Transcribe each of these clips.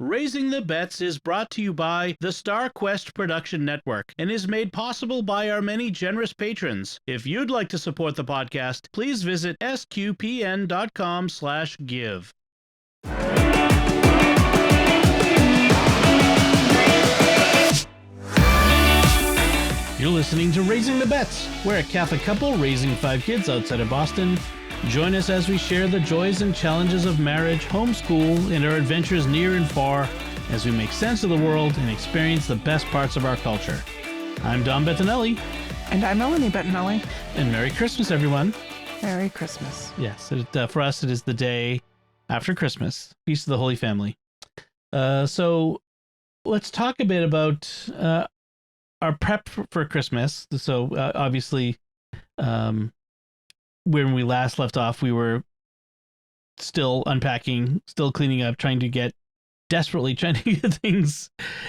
Raising the Betts is brought to you by the Star Quest Production Network and is made possible by our many generous patrons. If you'd like to support the podcast, please visit sqpn.com/give. You're listening to Raising the Betts. We're a Catholic couple raising 5 kids outside of Boston. Join us as we share the joys and challenges of marriage, homeschool, and our adventures near and far as we make sense of the world and experience the best parts of our culture. I'm Don Bettinelli. And I'm Melanie Bettinelli. And Merry Christmas, everyone. Merry Christmas. Yes, for us, it is the day after Christmas, Feast of the Holy Family. So let's talk a bit about our prep for Christmas. So obviously, when we last left off, we were still unpacking, still cleaning up, desperately trying to get things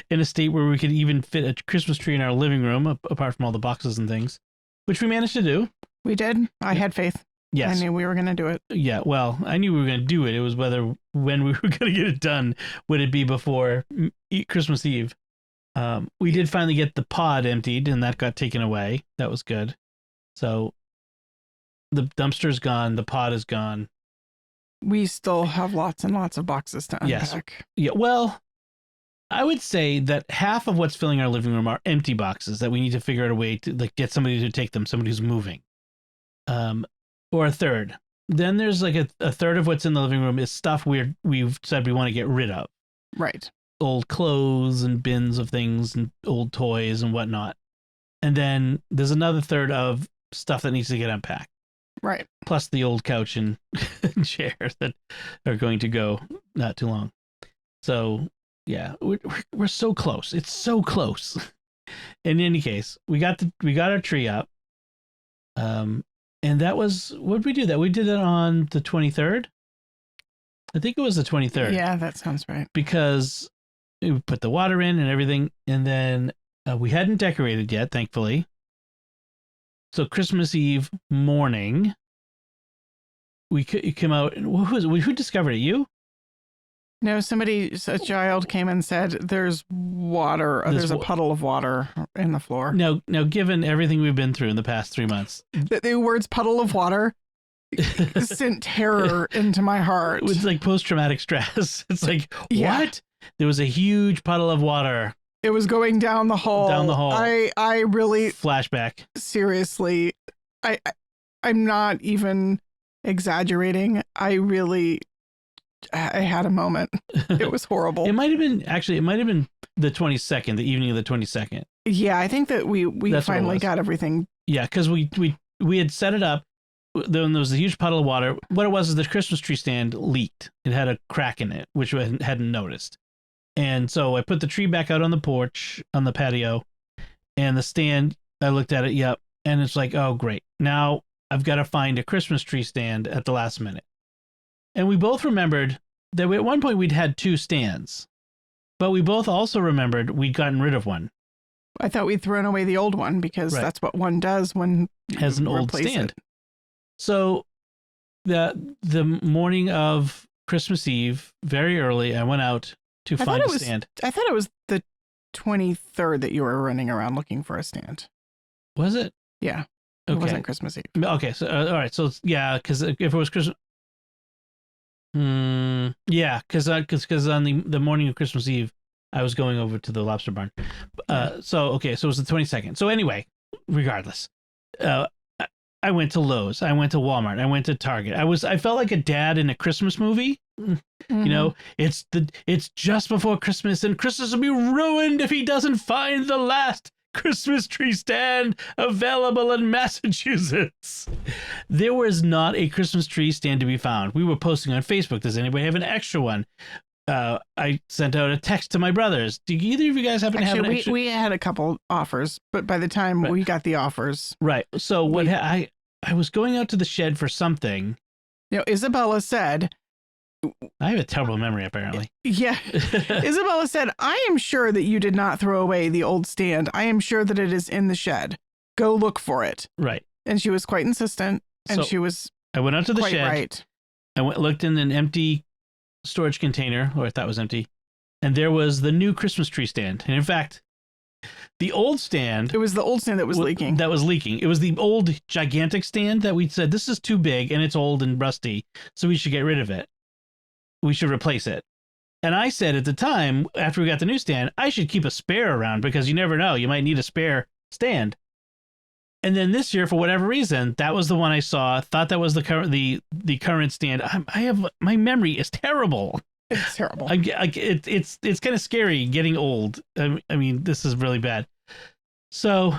in a state where we could even fit a Christmas tree in our living room, apart from all the boxes and things, which we managed to do. We did. I had faith. Yes. I knew we were going to do it. Yeah, well, I knew we were going to do it. It was when we were going to get it done. Would it be before Christmas Eve? We did finally get the pod emptied, and that got taken away. That was good. So the dumpster's gone. The pod is gone. We still have lots and lots of boxes to unpack. Yes. Yeah. Well, I would say that half of what's filling our living room are empty boxes that we need to figure out a way to get somebody to take them, somebody who's moving. Or a third. Then there's a third of what's in the living room is stuff we've said we want to get rid of. Right. Old clothes and bins of things and old toys and whatnot. And then there's another third of stuff that needs to get unpacked. Right. Plus the old couch and chairs that are going to go not too long. So yeah, we're so close. It's so close. In any case, we got our tree up. And that was, what did we do that? We did it on the 23rd. I think it was the 23rd. Yeah, that sounds right. Because we put the water in and everything, and then we hadn't decorated yet, thankfully. So Christmas Eve morning, we came out, and who discovered it? You? No, a child came and said, there's water, there's a puddle of water in the floor. Now, given everything we've been through in the past 3 months. The words puddle of water sent terror into my heart. It's like post-traumatic stress. It's like, yeah. What? There was a huge puddle of water. It was going down the hall. I really... Flashback. Seriously, I'm not even exaggerating. I had a moment. It was horrible. It might have been the 22nd, the evening of the 22nd. Yeah, I think that we finally got everything. Yeah, because we had set it up. Then there was a huge puddle of water. What it was is the Christmas tree stand leaked. It had a crack in it, which we hadn't noticed. And so I put the tree back out on the porch, on the patio, and the stand, I looked at it, yep. And it's like, oh, great. Now I've got to find a Christmas tree stand at the last minute. And we both remembered that at one point we'd had 2 stands, but we both also remembered we'd gotten rid of one. I thought we'd thrown away the old one because that's what one does when has an old stand. It. So the morning of Christmas Eve, very early, I went out to find a stand. I thought it was the 23rd that you were running around looking for a stand. Was it? Yeah. Okay. It wasn't Christmas Eve. Okay. So, all right. So, yeah, because if it was Christmas... yeah, because on the morning of Christmas Eve, I was going over to the Lobster barn. So it was the 22nd. So anyway, regardless, I went to Lowe's, I went to Walmart, I went to Target. I felt like a dad in a Christmas movie. Mm-hmm. You know, it's just before Christmas, and Christmas will be ruined if he doesn't find the last Christmas tree stand available in Massachusetts. There was not a Christmas tree stand to be found. We were posting on Facebook. Does anybody have an extra one? I sent out a text to my brothers. Do either of you guys happen to have an extra? We had a couple offers, but by the time we got the offers. Right. So I was going out to the shed for something. You know, Isabella said, I have a terrible memory, apparently. Yeah. Isabella said, I am sure that you did not throw away the old stand. I am sure that it is in the shed. Go look for it. Right. And she was quite insistent. And she was I went out to the shed. Right. I looked in an empty storage container, or I thought it was empty. and there was the new Christmas tree stand. And in fact, the old stand. It was the old stand that was leaking. That was leaking. It was the old gigantic stand that we said, this is too big and it's old and rusty, so we should get rid of it. We should replace it. And I said at the time, after we got the new stand, I should keep a spare around because you never know. You might need a spare stand. And then this year, for whatever reason, that was the one I saw. Thought that was the current stand. My memory is terrible. It's terrible. It's kind of scary getting old. I mean, this is really bad. So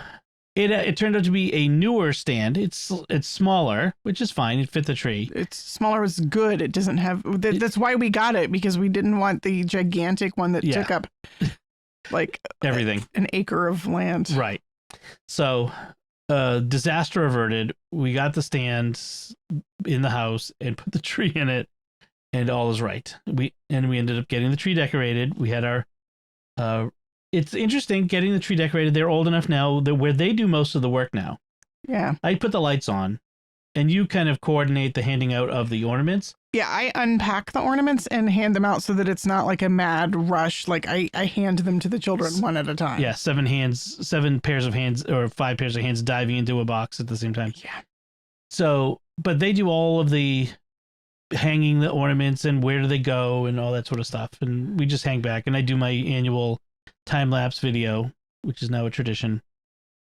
it turned out to be a newer stand. It's smaller, which is fine. It fit the tree. It's smaller is good. It doesn't have. That's why we got it, because we didn't want the gigantic one that took up like everything, an acre of land. Right. So, disaster averted. We got the stand in the house and put the tree in it, and all is right. We ended up getting the tree decorated. We had our. It's interesting getting the tree decorated. They're old enough now where they do most of the work now. Yeah. I put the lights on, and you kind of coordinate the handing out of the ornaments. Yeah, I unpack the ornaments and hand them out so that it's not like a mad rush. Like I hand them to the children one at a time. Yeah, 7 pairs of hands or 5 pairs of hands diving into a box at the same time. Yeah. So, but they do all of the hanging the ornaments and where do they go and all that sort of stuff. And we just hang back, and I do my annual time-lapse video, which is now a tradition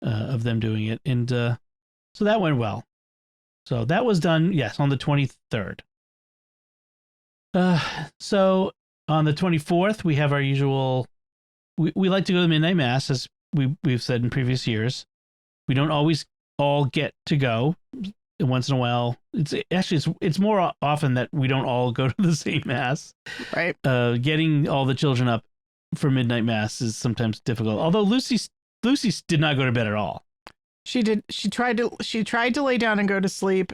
of them doing it. And so that went well. So that was done, yes, on the 23rd. So on the 24th, we have our usual, we like to go to the midnight mass, as we've said in previous years. We don't always all get to go. Once in a while, it's more often that we don't all go to the same mass. Right. Getting all the children up for midnight mass is sometimes difficult. Although Lucy did not go to bed at all. She did. She tried to lay down and go to sleep,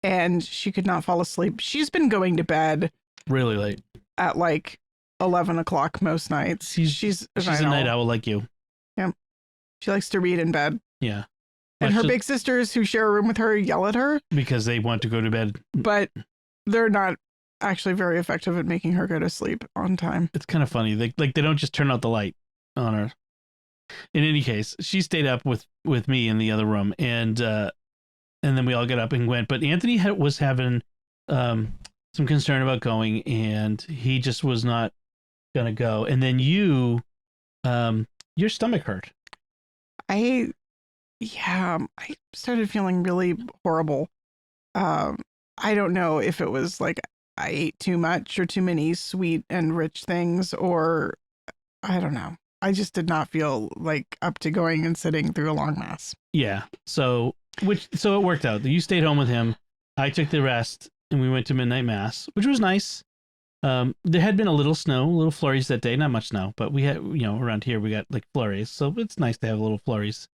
and she could not fall asleep. She's been going to bed really late at like 11 o'clock most nights. She's a night owl like you. Yeah. She likes to read in bed. Yeah. And her big sisters who share a room with her yell at her because they want to go to bed. But they're not actually very effective at making her go to sleep on time. It's kind of funny. They don't just turn out the light on her. In any case, she stayed up with me in the other room, and then we all got up and went. But Anthony was having some concern about going, and he just was not gonna go. And then your stomach hurt. I started feeling really horrible. I don't know if it was like I ate too much or too many sweet and rich things, or I don't know. I just did not feel like up to going and sitting through a long mass. Yeah. So it worked out. You stayed home with him. I took the rest, and we went to midnight mass, which was nice. There had been a little snow, little flurries that day. Not much snow, but we had, around here we got like flurries. So it's nice to have little flurries.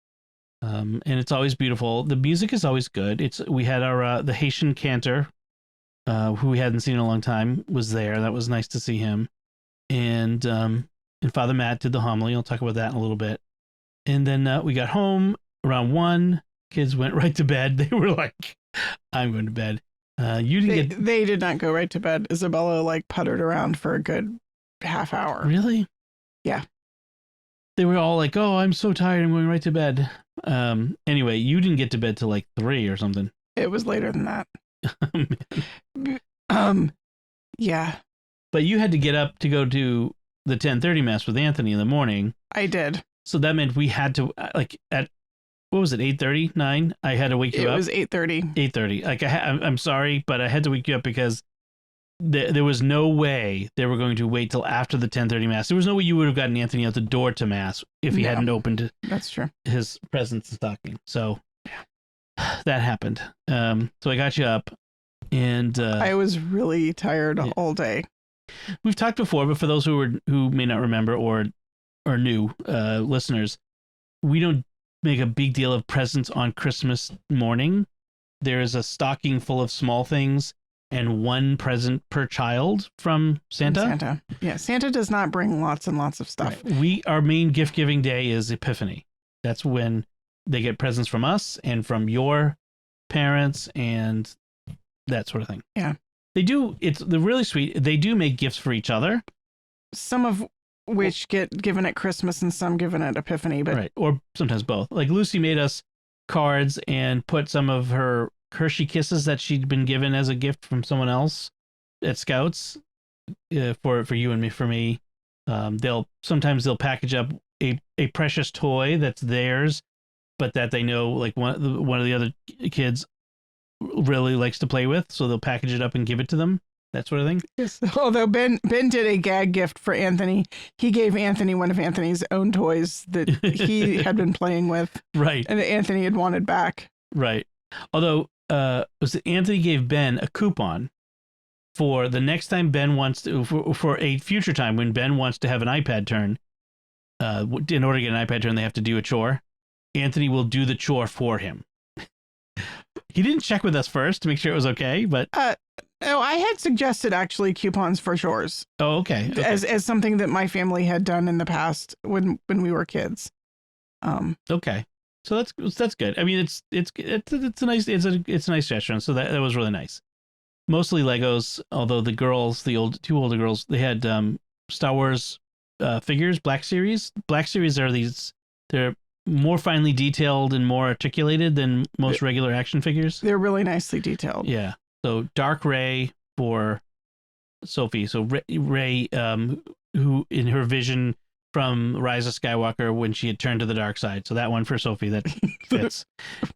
And it's always beautiful. The music is always good. We had our the Haitian cantor, who we hadn't seen in a long time, was there. That was nice to see him. And Father Matt did the homily. I'll talk about that in a little bit. And then we got home around 1. Kids went right to bed. They were like, "I'm going to bed." They did not go right to bed. Isabella puttered around for a good half hour. Really? Yeah. They were all like, "Oh, I'm so tired. I'm going right to bed." Anyway, you didn't get to bed till 3 or something. It was later than that. Yeah. But you had to get up to go to the 10:30 mass with Anthony in the morning. I did. So that meant we had to at what was it, 8:30, 9? I had to wake you up. It was 8:30. 8:30. I'm sorry, but I had to wake you up because there was no way they were going to wait till after the 10:30 mass. There was no way you would have gotten Anthony out the door to mass if he hadn't opened. That's true. His presents and stocking. So that happened. So I got you up, and I was really tired all day. We've talked before, but for those who may not remember or new listeners, we don't make a big deal of presents on Christmas morning. There is a stocking full of small things and 1 present per child from Santa. Yeah, Santa does not bring lots and lots of stuff. Right. Our main gift giving day is Epiphany. That's when they get presents from us and from your parents and that sort of thing. Yeah. They're really sweet. They do make gifts for each other. Some of which get given at Christmas and some given at Epiphany. But right, or sometimes both. Like Lucy made us cards and put some of her Hershey Kisses that she'd been given as a gift from someone else at Scouts for you and me. For me, they'll package up a precious toy that's theirs, but that they know like one of the other kids really likes to play with, so they'll package it up and give it to them. That sort of thing. Yes. Although Ben did a gag gift for Anthony. He gave Anthony one of Anthony's own toys that he had been playing with. Right. And that Anthony had wanted back. Right. Although Anthony gave Ben a coupon for the next time Ben wants to, for a future time when Ben wants to have an iPad turn. In order to get an iPad turn, they have to do a chore. Anthony will do the chore for him. He didn't check with us first to make sure it was okay, but no, I had suggested actually coupons for chores. Oh, okay. As something that my family had done in the past when we were kids. Okay, so that's good. I mean, it's a nice gesture. So that was really nice. Mostly Legos, although the girls, two older girls, they had Star Wars figures, Black Series. Black Series are they're more finely detailed and more articulated than most regular action figures. They're really nicely detailed. Yeah. So Dark Rey for Sophie. So Rey, who in her vision from Rise of Skywalker when she had turned to the dark side. So that one for Sophie that fits,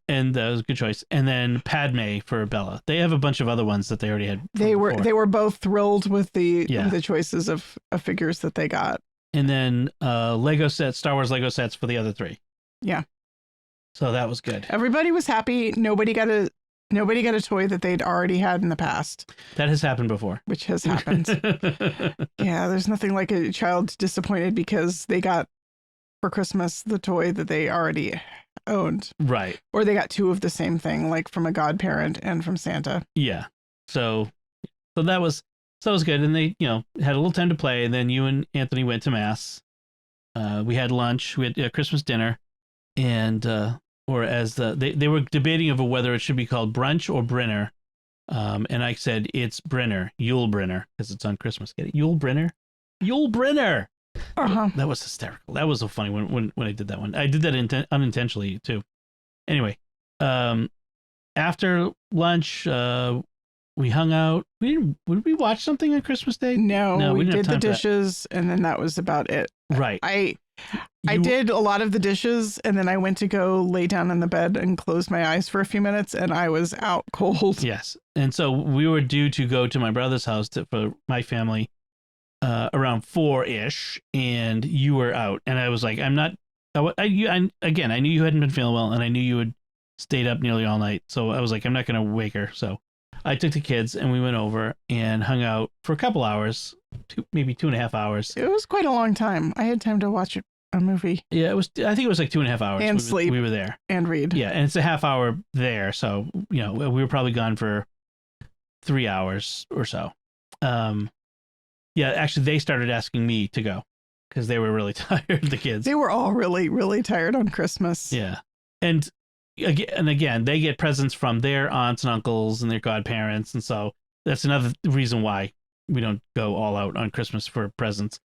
and that was a good choice. And then Padme for Bella. They have a bunch of other ones that they already had. They were both thrilled with the choices of figures that they got. And then Lego sets, Star Wars Lego sets for the other three. Yeah. So that was good. Everybody was happy. Nobody got a toy that they'd already had in the past. That has happened before. Which has happened. Yeah, there's nothing like a child disappointed because they got for Christmas the toy that they already owned. Right. Or they got two of the same thing, like from a godparent and from Santa. Yeah. So that was good. And they, had a little time to play. And then you and Anthony went to Mass. We had lunch. We had a Christmas dinner. And or as they were debating over whether it should be called brunch or Brinner, and I said it's Brinner, Yule Brinner, because it's on Christmas. Get it? Yule Brinner. That was hysterical. That was so funny when I did that one. I did that unintentionally too. Anyway, after lunch, we hung out. Would we watch something on Christmas Day? No, we did the dishes, and then that was about it. Right. I did a lot of the dishes, and then I went to go lay down in the bed and close my eyes for a few minutes, and I was out cold. Yes. And so we were due to go to my brother's house for my family around 4-ish, and you were out. And I was like, I'm not... I knew you hadn't been feeling well, and I knew you had stayed up nearly all night. So I was like, I'm not going to wake her. So I took the kids, and we went over and hung out for a couple hours, maybe 2.5 hours. It was quite a long time. I had time to watch a movie. Yeah, I think it was like 2.5 hours. And sleep. We were there. And read. Yeah, and it's a half hour there. So, we were probably gone for 3 hours or so. Yeah, actually, they started asking me to go because they were really tired, the kids. They were all really, really tired on Christmas. Yeah. And again, they get presents from their aunts and uncles and their godparents. And so that's another reason why we don't go all out on Christmas for presents.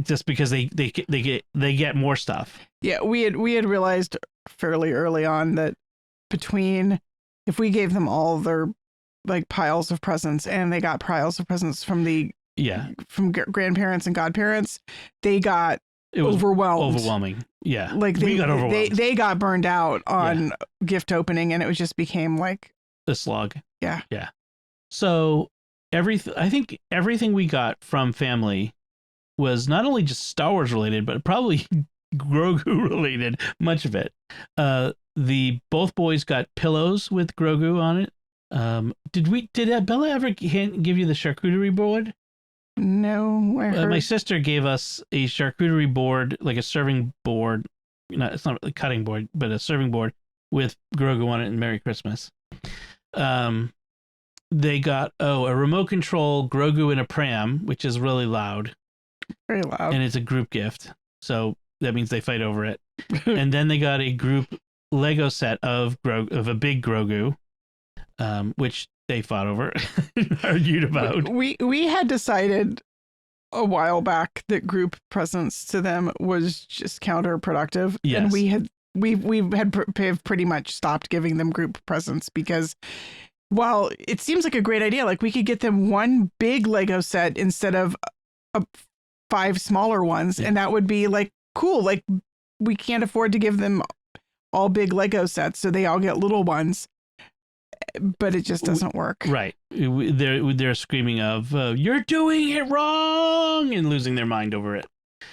Just because they get more stuff. Yeah, we had realized fairly early on that if we gave them all their like piles of presents and they got piles of presents from from grandparents and godparents, it was overwhelming. Yeah, like we got overwhelmed. They got burned out on gift opening, and it just became like a slog. Yeah. So I think everything we got from family was not only just Star Wars related, but probably Grogu related, much of it. Both boys got pillows with Grogu on it. Did Bella ever give you the charcuterie board? No. My sister gave us a charcuterie board, like a serving board. It's not a cutting board, but a serving board with Grogu on it, and Merry Christmas. They got a remote control Grogu in a pram, which is really loud. Very loud. And it's a group gift. So that means they fight over it. And then they got a group Lego set of a big Grogu, which they fought over, argued about. We had decided a while back that group presents to them was just counterproductive. Yes. And have pretty much stopped giving them group presents because while it seems like a great idea, like we could get them one big Lego set instead of 5 smaller ones. Yeah. And that would be like cool. Like we can't afford to give them all big Lego sets. So they all get little ones. But it just doesn't work. Right. They're screaming of, you're doing it wrong, and losing their mind over it.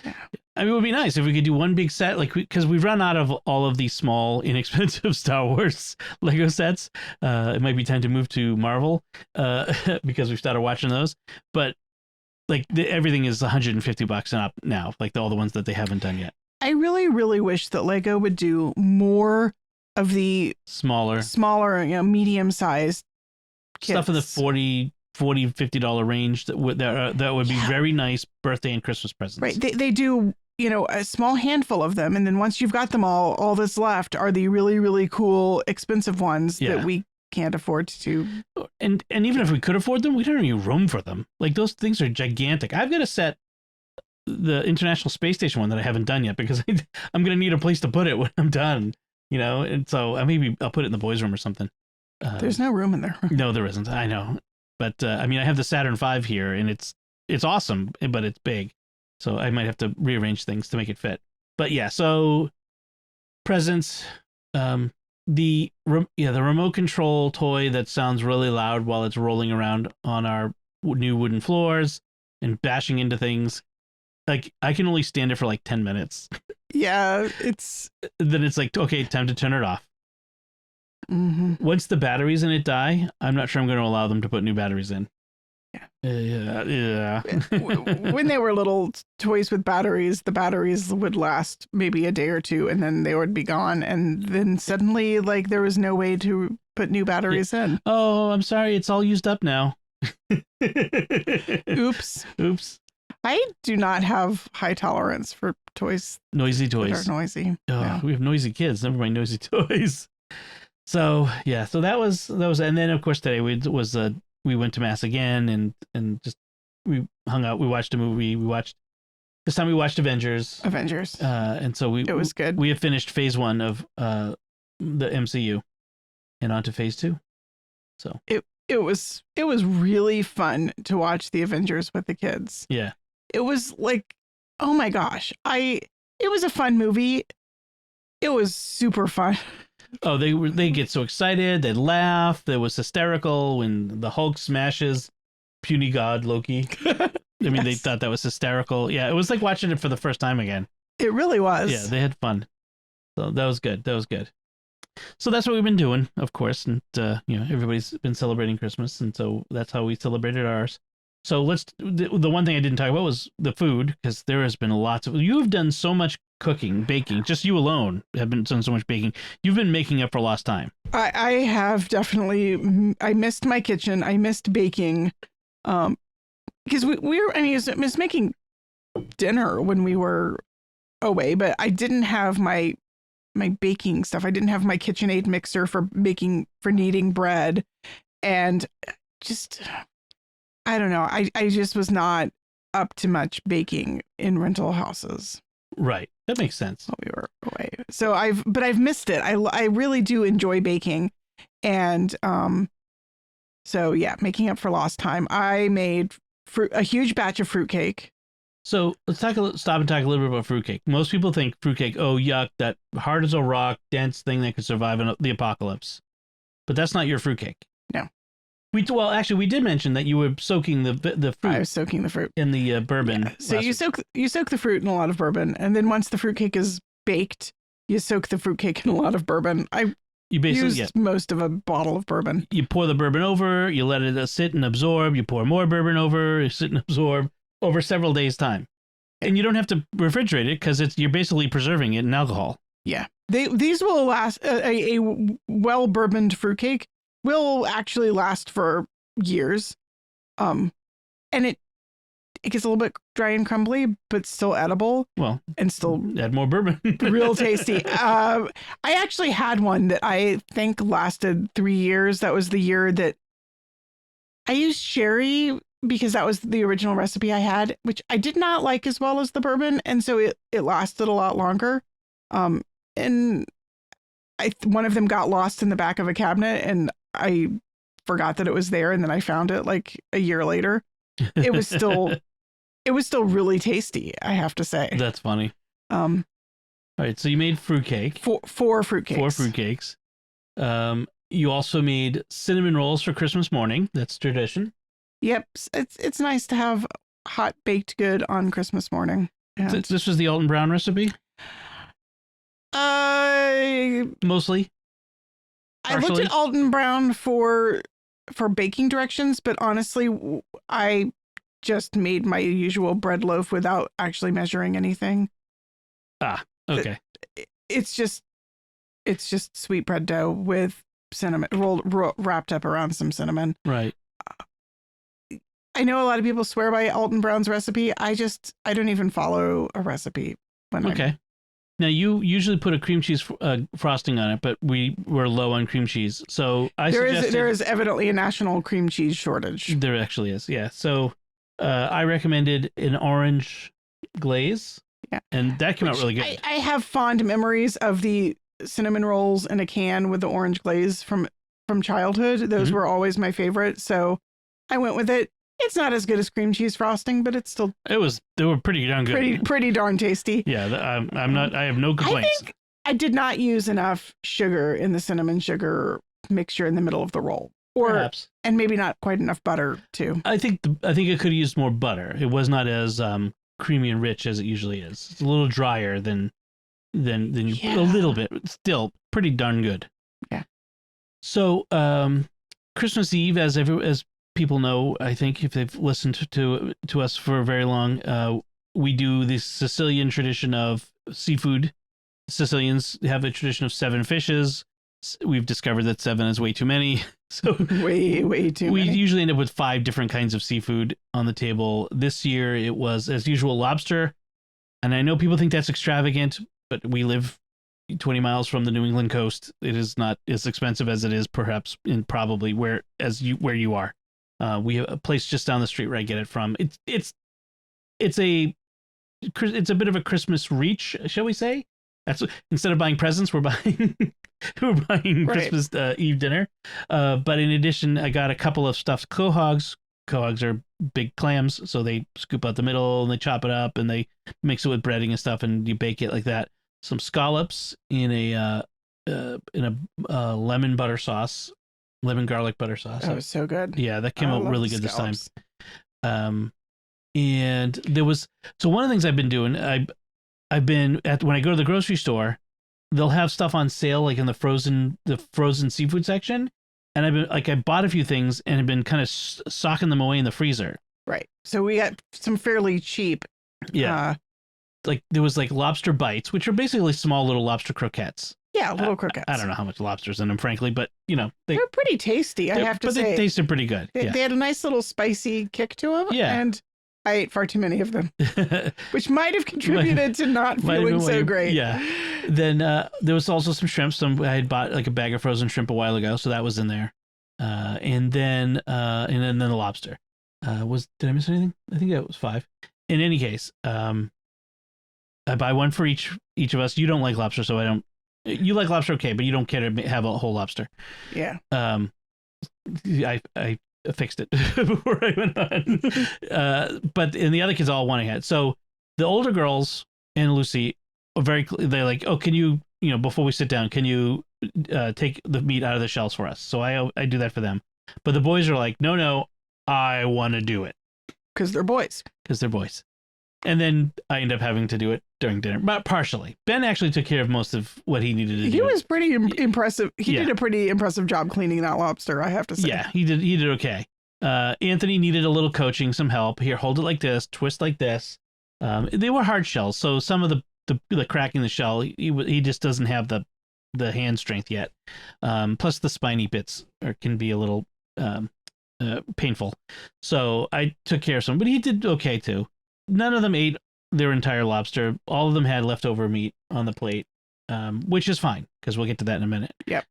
Yeah. I mean, it would be nice if we could do one big set, like because we've run out of all of these small, inexpensive Star Wars Lego sets. It might be time to move to Marvel because we've started watching those. But like everything is $150 and up now, like all the ones that they haven't done yet. I really, really wish that Lego would do more of the smaller, medium-sized kits. Stuff in the $40-$50 range that would be very nice birthday and Christmas presents. Right. They do, a small handful of them. And then once you've got them all that's left are the really, really cool, expensive ones that we can't afford to. And even if we could afford them, we don't have any room for them. Like those things are gigantic. I've got to set the International Space Station one that I haven't done yet because I'm going to need a place to put it when I'm done. And so maybe I'll put it in the boys' room or something. There's no room in there. No, there isn't. I know. But I mean, I have the Saturn V here and it's awesome, but it's big. So I might have to rearrange things to make it fit. But yeah, so presents, the remote control toy that sounds really loud while it's rolling around on our new wooden floors and bashing into things. Like I can only stand it for like 10 minutes. Yeah, then it's like, okay, time to turn it off. Mm-hmm. Once the batteries in it die, I'm not sure I'm going to allow them to put new batteries in. Yeah. When they were little toys with batteries, the batteries would last maybe a day or two and then they would be gone. And then suddenly, like, there was no way to put new batteries in. Oh, I'm sorry. It's all used up now. Oops. I do not have high tolerance for toys. Noisy toys. That are noisy. Oh, yeah. We have noisy kids. Never mind noisy toys. So yeah, so that was, and then of course today we went to mass again and just we hung out. We watched a movie. This time we watched Avengers. And so it was good. We have finished phase 1 of the MCU, and on to phase 2. So it was really fun to watch the Avengers with the kids. Yeah. It was like, oh my gosh, it was a fun movie. It was super fun. Oh, they get so excited, they laugh. It was hysterical when the Hulk smashes puny god Loki. I mean, They thought that was hysterical. Yeah, it was like watching it for the first time again. It really was. Yeah, they had fun. So that was good. So that's what we've been doing, of course, and everybody's been celebrating Christmas, and so that's how we celebrated ours. So the one thing I didn't talk about was the food, because there has been you've done so much cooking, baking, just you alone have been done so much baking. You've been making up for lost time. I have definitely. I missed my kitchen. I missed baking, because I was making dinner when we were away, but I didn't have my baking stuff. I didn't have my KitchenAid mixer for kneading bread, and just. I don't know. I just was not up to much baking in rental houses. Right. That makes sense. While we were away. So I've missed it. I really do enjoy baking. And so yeah, making up for lost time. I made a huge batch of fruitcake. So let's stop and talk a little bit about fruitcake. Most people think fruitcake, oh yuck, that hard as a rock, dense thing that could survive the apocalypse. But that's not your fruitcake. No. We did mention that you were soaking the fruit. I was soaking the fruit in the bourbon. Yeah. So you soak the fruit in a lot of bourbon, and then once the fruitcake is baked, you soak the fruitcake in a lot of bourbon. You basically used most of a bottle of bourbon. You pour the bourbon over, you let it sit and absorb. You pour more bourbon over, you sit and absorb over several days' time, and you don't have to refrigerate it because you're basically preserving it in alcohol. Yeah, these will last. A well bourboned fruitcake will actually last for years. And it gets a little bit dry and crumbly, but still edible. Well, and still add more bourbon. Real tasty. I actually had one that I think lasted 3 years. That was the year that I used sherry because that was the original recipe I had, which I did not like as well as the bourbon, and so it lasted a lot longer. And one of them got lost in the back of a cabinet, and I forgot that it was there, and then I found it like a year later. It was still really tasty, I have to say. That's funny. All right, so you made fruitcake. Four fruitcakes. 4 fruitcakes. You also made cinnamon rolls for Christmas morning. That's tradition. Yep, it's nice to have hot baked good on Christmas morning. And This was the Alton Brown recipe? Mostly? I looked Partially? at Alton Brown for baking directions, but honestly, I just made my usual bread loaf without actually measuring anything. Ah, okay. It's just sweet bread dough with cinnamon wrapped up around some cinnamon. Right. I know a lot of people swear by Alton Brown's recipe. I don't even follow a recipe Okay. Now you usually put a cream cheese frosting on it, but we were low on cream cheese, so there is evidently a national cream cheese shortage. There actually is, yeah. So I recommended an orange glaze, yeah, and that came out really good. I have fond memories of the cinnamon rolls in a can with the orange glaze from childhood. Those were always my favorite, so I went with it. It's not as good as cream cheese frosting, but it's still. They were pretty darn good. Pretty darn tasty. Yeah, I'm not. I have no complaints. I think I did not use enough sugar in the cinnamon sugar mixture in the middle of the roll, perhaps, and maybe not quite enough butter too. I think it could have used more butter. It was not as creamy and rich as it usually is. It's a little drier than a little bit. Still pretty darn good. Yeah. So Christmas Eve, as people know, I think if they've listened to us for very long, we do this Sicilian tradition of seafood. Sicilians have a tradition of 7 fishes. We've discovered that 7 is way too many. So way too we many. usually end up with 5 different kinds of seafood on the table. This year it was, as usual, lobster. And I know people think that's extravagant, but we live 20 miles from the New England coast. It is not as expensive as it is perhaps probably where you are. We have a place just down the street where I get it from. It's a bit of a Christmas reach, shall we say? That's instead of buying presents, we're buying Right. Christmas Eve dinner. But in addition, I got a couple of stuffed quahogs. Quahogs are big clams, so they scoop out the middle and they chop it up and they mix it with breading and stuff, and you bake it like that. Some scallops in a lemon butter sauce. Lemon garlic butter sauce. That was so good. Yeah, that came out really good scallops. this time. And there was one of the things I've been doing. I've been when I go to the grocery store, they'll have stuff on sale like in the frozen seafood section, and I've been I bought a few things and have been kind of socking them away in the freezer. Right. So we got some fairly cheap. Yeah. There was lobster bites, which are basically small little lobster croquettes. Yeah, little croquettes. I don't know how much lobster's in them, frankly, but they're pretty tasty. I have to say, they tasted pretty good. They had a nice little spicy kick to them. Yeah, and I ate far too many of them, which might have contributed to not feeling so great. Yeah. Then there was also some shrimp. I had bought a bag of frozen shrimp a while ago, so that was in there. And then the lobster. Did I miss anything? I think that was 5. In any case, I buy one for each of us. You don't like lobster, so I don't. You like lobster, okay, but you don't care to have a whole lobster. Yeah. I fixed it before I went on. But the other kids all want to have it. So the older girls and Lucy are they're like, oh, can you, before we sit down, can you take the meat out of the shells for us? So I do that for them. But the boys are like, no, I want to do it. Because they're boys. And then I end up having to do it during dinner, but partially. Ben actually took care of most of what he needed to do. He was pretty impressive. He did a pretty impressive job cleaning that lobster, I have to say. Yeah, he did okay. Anthony needed a little coaching, some help. Here, hold it like this, twist like this. They were hard shells, so some of the cracking the shell, he just doesn't have the hand strength yet. Plus the spiny bits can be a little painful. So I took care of some, but he did okay too. None of them ate their entire lobster. All of them had leftover meat on the plate, which is fine because we'll get to that in a minute. Yep.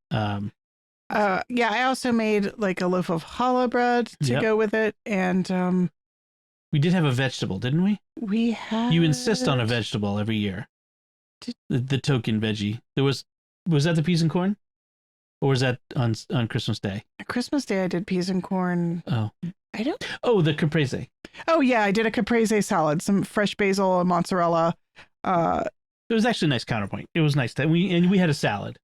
Yeah, I also made like a loaf of challah bread to Yep. go with it, and We did have a vegetable, didn't we? we had. You insist on a vegetable every year. Did- The token veggie. Was that the peas and corn, or was that on Christmas Day? Christmas Day. I did peas and corn. Oh, I don't. oh, the caprese. Oh yeah, I did a caprese salad, some fresh basil and mozzarella. It was actually a nice counterpoint. It was nice that we had a salad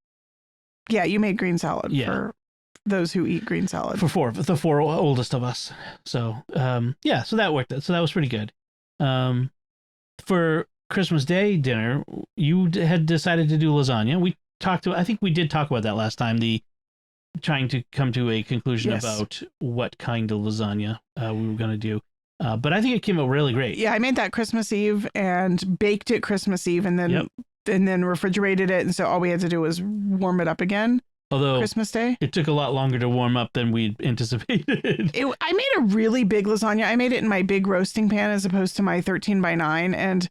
Yeah, you made green salad for those who eat green salad. for the four oldest of us. So yeah, so that worked. So that was pretty good. For Christmas Day dinner, you had decided to do lasagna. I think we did talk about that last time. The trying to come to a conclusion Yes. about what kind of lasagna we were going to do. But I think it came out really great. Yeah, I made that Christmas Eve and baked it Christmas Eve, and then Yep. refrigerated it, and so all we had to do was warm it up again Although Christmas Day. it took a lot longer to warm up than we'd anticipated. I made a really big lasagna. I made it in my big roasting pan as opposed to my 13 by 9, and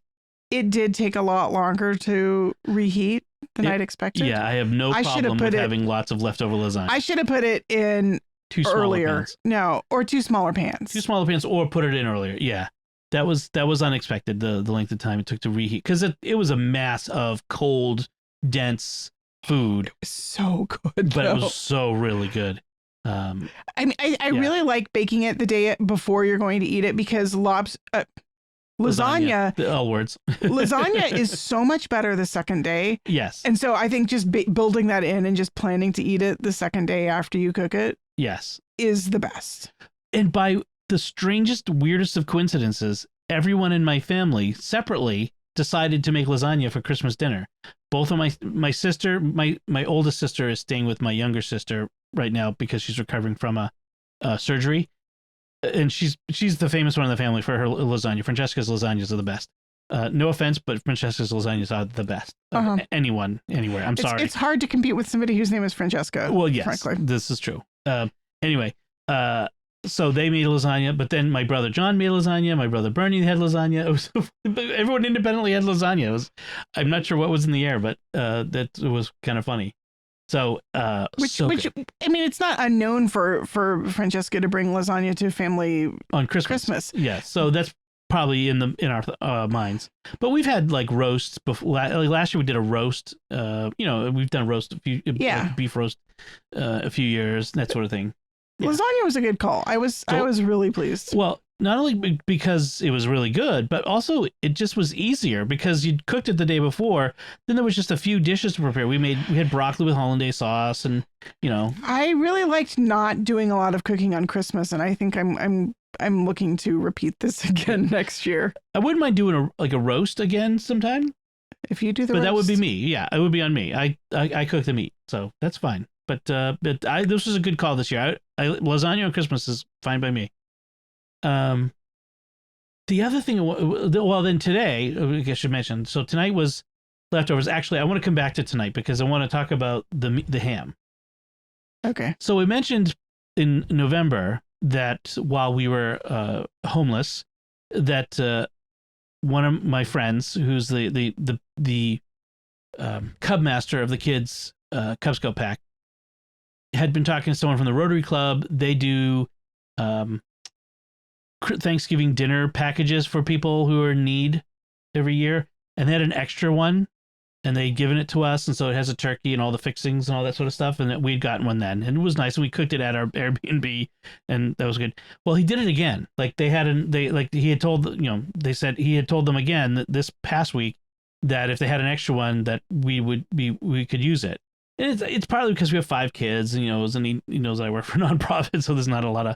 it did take a lot longer to reheat than I'd expected. Yeah, I have no I should have problem put with it- having lots of leftover lasagna. I should have put it in Two smaller earlier. pans. No, or two smaller pans. Two smaller pans, or put it in earlier. Yeah, that was unexpected. The length of time it took to reheat, because it was a mass of cold, dense food, So good. but it though. was so really good. I mean, I Yeah. really like baking it the day before you're going to eat it, because lasagna The L words. lasagna is so much better the second day. Yes. And so I think just building that in and just planning to eat it the second day after you cook it Yes. is the best. And by the strangest, weirdest of coincidences, everyone in my family separately decided to make lasagna for Christmas dinner. Both of my sister, my oldest sister is staying with my younger sister right now because she's recovering from a surgery, and she's the famous one in the family for her lasagna. Francesca's lasagnas are the best. No offense, but Francesca's lasagnas are the best. Of Uh-huh. anyone, anywhere. I'm sorry. It's hard to compete with somebody whose name is Francesca. Well, yes, frankly. this is true. Anyway, so they made a lasagna, but then my brother John made lasagna. My brother Bernie had lasagna. It was, everyone independently had lasagna. I'm not sure what was in the air, but that was kind of funny. So, Which good. I mean, it's not unknown for Francesca to bring lasagna to family On Christmas. Yeah, so that's probably in our minds. But we've had like roasts before. Like last year we did a roast. We've done roast like beef roast a few years, that sort of thing. Yeah. Lasagna was a good call. I was really pleased. Well, not only because it was really good, but also it just was easier because you'd cooked it the day before. Then there was just a few dishes to prepare. We had broccoli with hollandaise sauce, and I really liked not doing a lot of cooking on Christmas, and I think I'm looking to repeat this again next year. I wouldn't mind doing a roast again sometime. If you do the But roast. that would be me. Yeah, it would be on me. I cook the meat, so that's fine. But this was a good call this year. Lasagna on Christmas is fine by me. The other thing, well, then today, I should mention. So tonight was leftovers. Actually, I want to come back to tonight because I want to talk about the ham. Okay. So we mentioned in November that while we were homeless, that one of my friends, who's the Cub master of the kids' Cub Scout pack, had been talking to someone from the Rotary Club. They do Thanksgiving dinner packages for people who are in need every year, and they had an extra one, and they'd given it to us, and so it has a turkey and all the fixings and all that sort of stuff, and we'd gotten one then, and it was nice, and we cooked it at our Airbnb, and that was good. Well, he did it again. Like he had told, they said he had told them again that this past week that if they had an extra one that we could use it. And it's partly because we have 5 kids, and he knows I work for a nonprofit, so there's not a lot of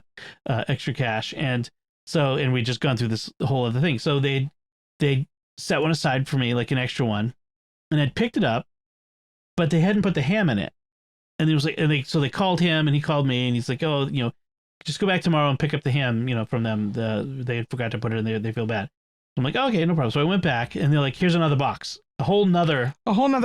extra cash, and we just gone through this whole other thing. So they set one aside for me, like an extra one, and I'd picked it up, but they hadn't put the ham in it. And it was like, so they called him, and he called me, and he's like, oh, just go back tomorrow and pick up the ham, from them. They forgot to put it in there. They feel bad. I'm like, okay, no problem. So I went back, and they're like, here's another box. A whole nother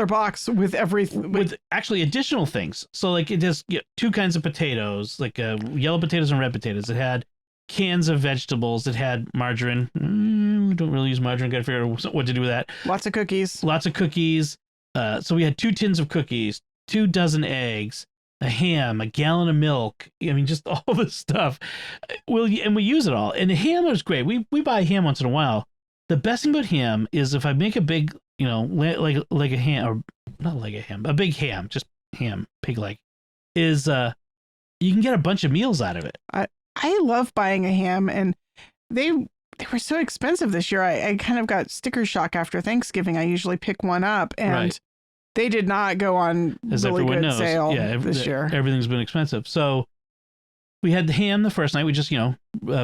box with everything, with actually additional things. So like it has 2 kinds of potatoes, like yellow potatoes and red potatoes. It had cans of vegetables. It had margarine. We don't really use margarine. Got to figure out what to do with that. lots of cookies. So we had 2 tins of cookies, 2 dozen eggs, a ham, a gallon of milk. I mean, just all this stuff. And we use it all. And the ham is great. We buy ham once in a while. The best thing about ham is if I make a big, like a ham, or not like a ham, a big ham, just ham, pig leg, is you can get a bunch of meals out of it. I love buying a ham, and they were so expensive this year. I kind of got sticker shock after Thanksgiving. I usually pick one up, and they did not go on As really everyone good knows, sale this year. Everything's been expensive. So we had the ham the first night. We just,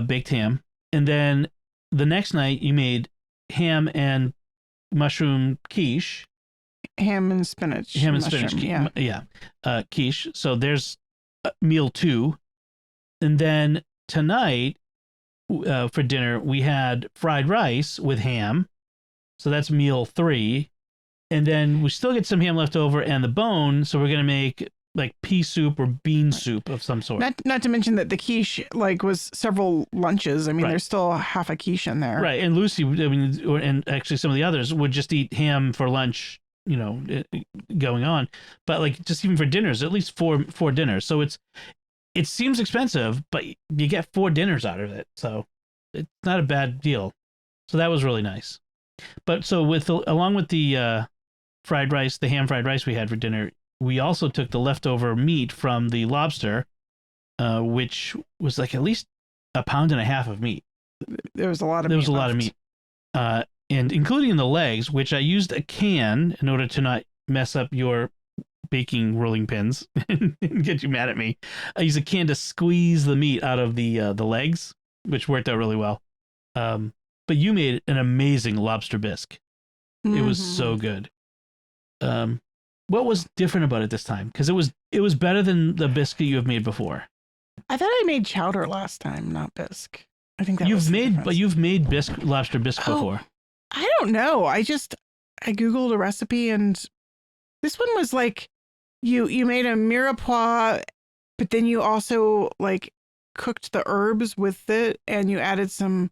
baked ham. And then the next night you made ham and mushroom quiche. Ham and spinach. Yeah. Quiche. So there's meal 2. And then tonight for dinner, we had fried rice with ham. So that's meal 3. And then we still get some ham left over and the bone. So we're going to make like pea soup or bean soup of some sort. Not to mention that the quiche was several lunches. I mean, there's still half a quiche in there. Right. And Lucy, and actually some of the others would just eat ham for lunch, going on. But like just even for dinners, at least four dinners. So it seems expensive, but you get 4 dinners out of it. So it's not a bad deal. So that was really nice. But so along with the fried rice, the ham fried rice we had for dinner, we also took the leftover meat from the lobster, which was like at least 1.5 pounds of meat. There was a lot of meat. And including the legs, which I used a can in order to not mess up your baking rolling pins and get you mad at me. I used a can to squeeze the meat out of the legs, which worked out really well. But you made an amazing lobster bisque. It was so good. What was different about it this time? Because it was better than the bisque you have made before. I thought I made chowder last time, not bisque. I think that you've made lobster bisque before. I don't know. I Googled a recipe, and this one was like you made a mirepoix, but then you also like cooked the herbs with it, and I added some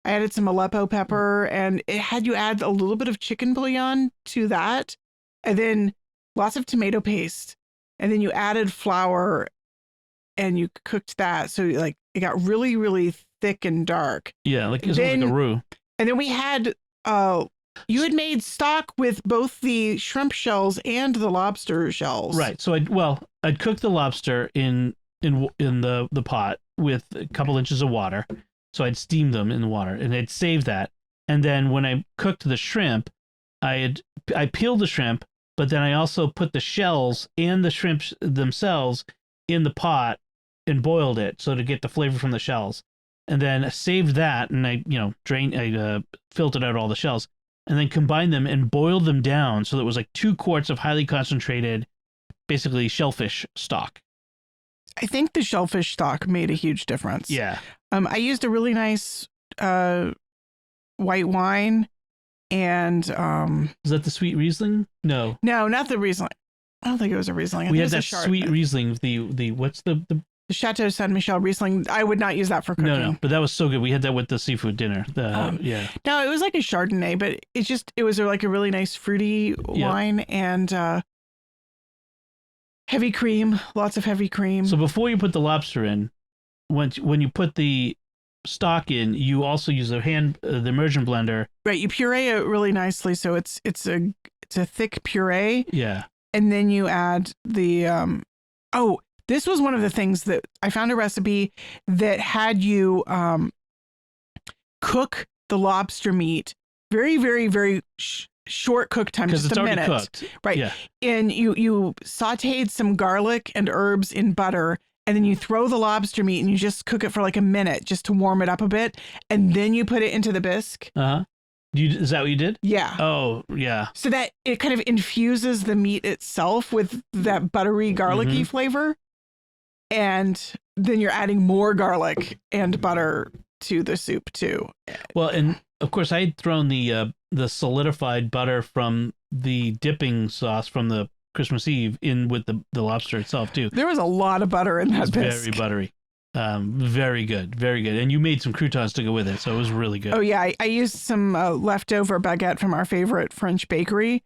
Aleppo pepper, and it had you add a little bit of chicken bouillon to that, and then lots of tomato paste, and then you added flour, and you cooked that, so like it got really, really thick and dark. Yeah, like it was like a roux. And then we had you had made stock with both the shrimp shells and the lobster shells. Right. So I'd cooked the lobster in the pot with a couple inches of water. So I'd steamed them in the water, and I'd saved that. And then when I cooked the shrimp, I peeled the shrimp, but then I also put the shells and the shrimps themselves in the pot and boiled it so to get the flavor from the shells. And then saved that, and I filtered out all the shells, and then combined them and boiled them down so that it was like 2 quarts of highly concentrated, basically shellfish stock. I think the shellfish stock made a huge difference. Yeah. I used a really nice white wine, and is that the sweet Riesling? No, not the Riesling. I don't think it was a Riesling. We had that sweet Riesling. The what's the Chateau Saint Michel Riesling. I would not use that for cooking. No, but that was so good. We had that with the seafood dinner. Yeah. No, it was like a Chardonnay, but it was like a really nice fruity wine, and heavy cream, lots of heavy cream. So before you put the lobster in, when you put the stock in, you also use the immersion blender. Right, you puree it really nicely, so it's a thick puree. Yeah. And then you add the this was one of the things that I found a recipe that had you cook the lobster meat very, very, very short cook time, just it's a minute. Already cooked. Right. Yeah. And you sauteed some garlic and herbs in butter, and then you throw the lobster meat and you just cook it for like a minute just to warm it up a bit, and then you put it into the bisque. Uh-huh. Is that what you did? Yeah. Oh, yeah. So that it kind of infuses the meat itself with that buttery, garlicky flavor. And then you're adding more garlic and butter to the soup too. Well, and of course I had thrown the solidified butter from the dipping sauce from the Christmas Eve in with the lobster itself too. There was a lot of butter in that bisque. Very buttery. Very good. Very good. And you made some croutons to go with it, so it was really good. Oh yeah, I used some leftover baguette from our favorite French bakery.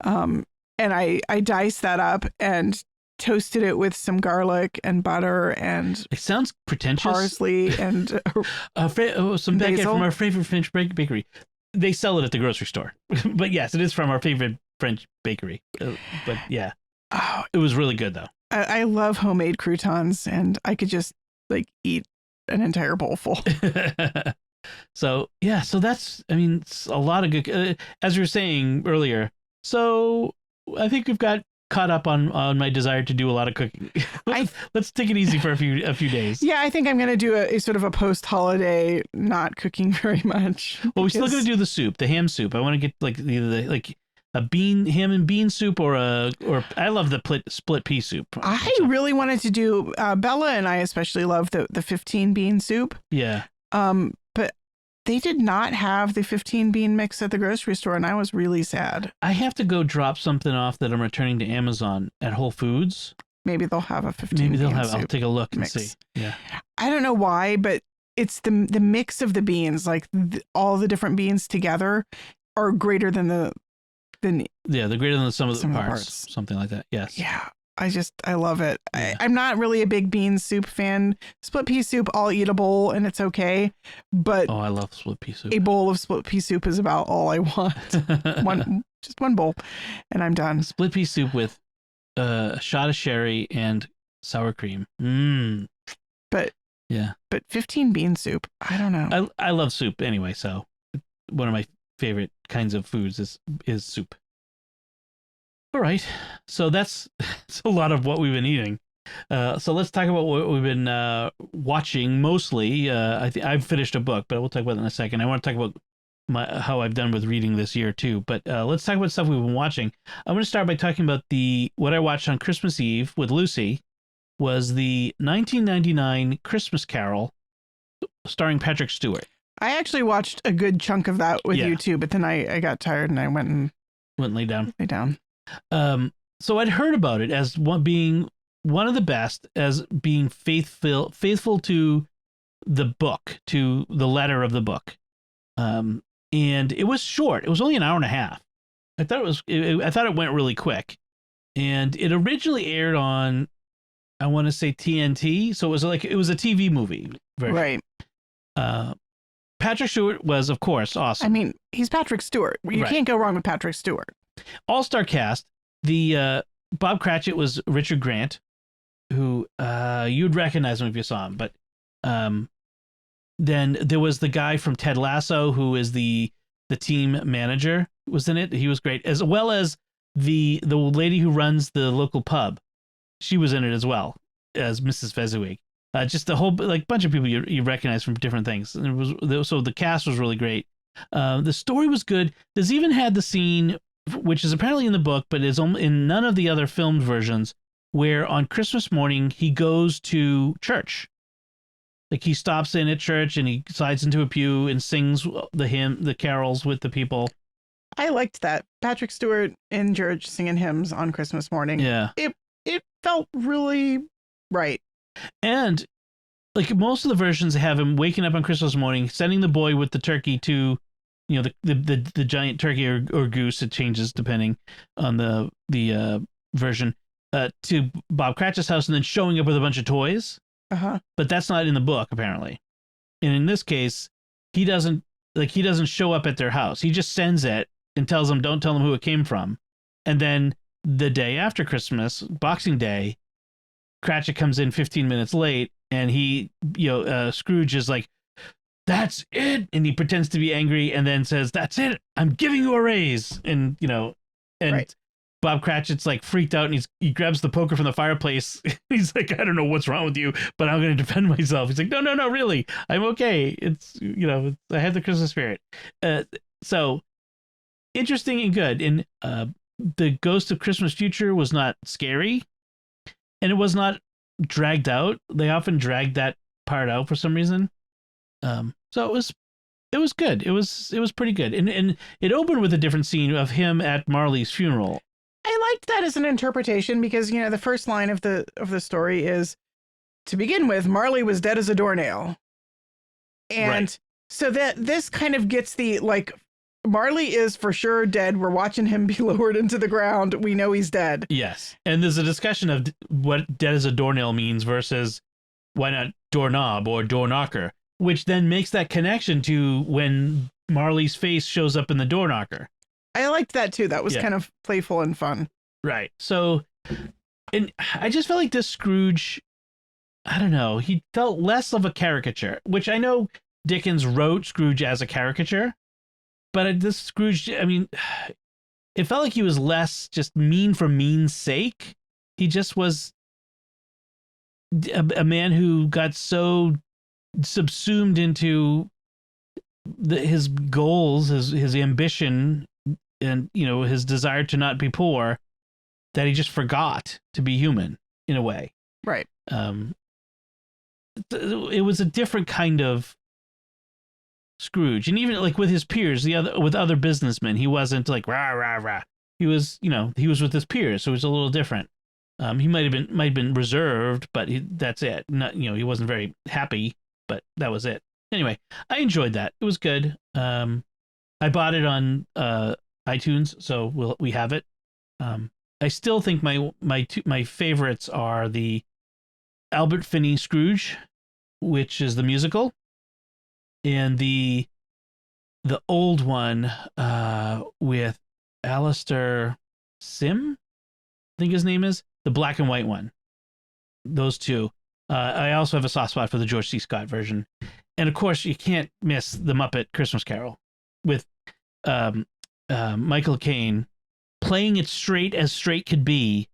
And I diced that up and toasted it with some garlic and butter and It sounds pretentious. parsley and Some baguette basil. from our favorite French bakery. They sell it at the grocery store. But yes, it is from our favorite French bakery. But yeah, oh, it was really good though. I love homemade croutons, and I could just like eat an entire bowl full. So yeah, so that's, I mean, it's a lot of good, as you were saying earlier. So I think we've got caught up on my desire to do a lot of cooking. Let's take it easy for a few days. Yeah, I think I'm going to do a sort of a post-holiday not cooking very much. Well, we're still going to do the soup, the ham soup. I want to get like like a ham and bean soup, or I love the split pea soup. I really wanted to do Bella and I especially love the 15 bean soup. Yeah. But they did not have the 15 bean mix at the grocery store, and I was really sad. I have to go drop something off that I'm returning to Amazon at Whole Foods. Maybe they'll have a 15 Maybe they'll bean have. soup I'll take a look and mix. see. Yeah. I don't know why, but it's the mix of the beans, like all the different beans together, are greater than the Yeah, they're greater than the sum of the Sum of the parts. parts. Something like that. Yes. yeah. I love it. Yeah. I'm not really a big bean soup fan. Split pea soup, I'll eat a bowl and it's okay. But Oh, I love split pea soup. a bowl of split pea soup is about all I want. Just one bowl, and I'm done. Split pea soup with a shot of sherry and sour cream. Mmm. But Yeah. But 15 bean soup, I don't know. I love soup anyway, so one of my favorite kinds of foods is soup. All right, so that's a lot of what we've been eating. So let's talk about what we've been watching mostly. I've finished a book, but we'll talk about that in a second. I want to talk about how I've done with reading this year too. But let's talk about stuff we've been watching. I'm going to start by talking about what I watched on Christmas Eve with Lucy. Was the 1999 Christmas Carol starring Patrick Stewart. I actually watched a good chunk of that with Yeah. you too, but then I got tired and I went and Lay down. lay down. So I'd heard about it as being one of the best, as being faithful to the book, to the letter of the book. And it was short. It was only an hour and a half. I thought it went really quick. And it originally aired on, I want to say TNT. So it was a TV movie version. Right. Patrick Stewart was, of course, awesome. I mean, he's Patrick Stewart. You Right. can't go wrong with Patrick Stewart. All-star cast. The Bob Cratchit was Richard Grant, who you'd recognize him if you saw him. But then there was the guy from Ted Lasso, who is the team manager, was in it. He was great, as well as the lady who runs the local pub. She was in it as well as Mrs. Fezziwig. Just the whole bunch of people you recognize from different things. And so the cast was really great. The story was good. There's even had the scene, which is apparently in the book, but is in none of the other filmed versions, where on Christmas morning he goes to church. Like he stops in at church and he slides into a pew and sings the carols with the people. I liked that. Patrick Stewart in church singing hymns on Christmas morning. Yeah. It felt really right. And like most of the versions have him waking up on Christmas morning, sending the boy with the turkey to, the giant turkey or goose. It changes depending on the version, to Bob Cratchit's house, and then showing up with a bunch of toys. Uh-huh. But that's not in the book apparently. And in this case, he doesn't show up at their house. He just sends it and tells them, don't tell them who it came from. And then the day after Christmas, Boxing Day, Cratchit comes in 15 minutes late, and Scrooge is like, "That's it," and he pretends to be angry, and then says, "That's it. I'm giving you a raise." And Right. Bob Cratchit's like freaked out, and he grabs the poker from the fireplace. He's like, "I don't know what's wrong with you, but I'm going to defend myself." He's like, "No, really, I'm okay. It's I have the Christmas spirit." So interesting and good. And the Ghost of Christmas Future was not scary, and it was not dragged out. They often drag that part out for some reason. So it was good. It was pretty good. And it opened with a different scene of him at Marley's funeral. I liked that as an interpretation because, the first line of the story is, to begin with, Marley was dead as a doornail. And Right. so that this kind of gets the Marley is for sure dead. We're watching him be lowered into the ground. We know he's dead. Yes. And there's a discussion of what dead as a doornail means versus why not doorknob or door knocker, which then makes that connection to when Marley's face shows up in the door knocker. I liked that too. That was kind of playful and fun. Right. So, and I just felt like this Scrooge, I don't know, he felt less of a caricature, which I know Dickens wrote Scrooge as a caricature. But this Scrooge, I mean, it felt like he was less just mean for mean's sake. He just was a man who got so subsumed into his goals, his ambition, and, you know, his desire to not be poor, that he just forgot to be human in a way. Right. It was a different kind of Scrooge, and even like with his peers, with other businessmen, he wasn't like rah rah rah. He was, you know, he was with his peers, so it was a little different. He might have been reserved, but that's it. Not, you know, he wasn't very happy, but that was it. Anyway, I enjoyed that. It was good. I bought it on iTunes, so we have it. I still think my favorites are the Albert Finney Scrooge, which is the musical, and the old one with Alistair Sim, I think his name is, the black and white one. Those two. I also have a soft spot for the George C. Scott version, and of course you can't miss the Muppet Christmas Carol with Michael Caine playing it straight as straight could be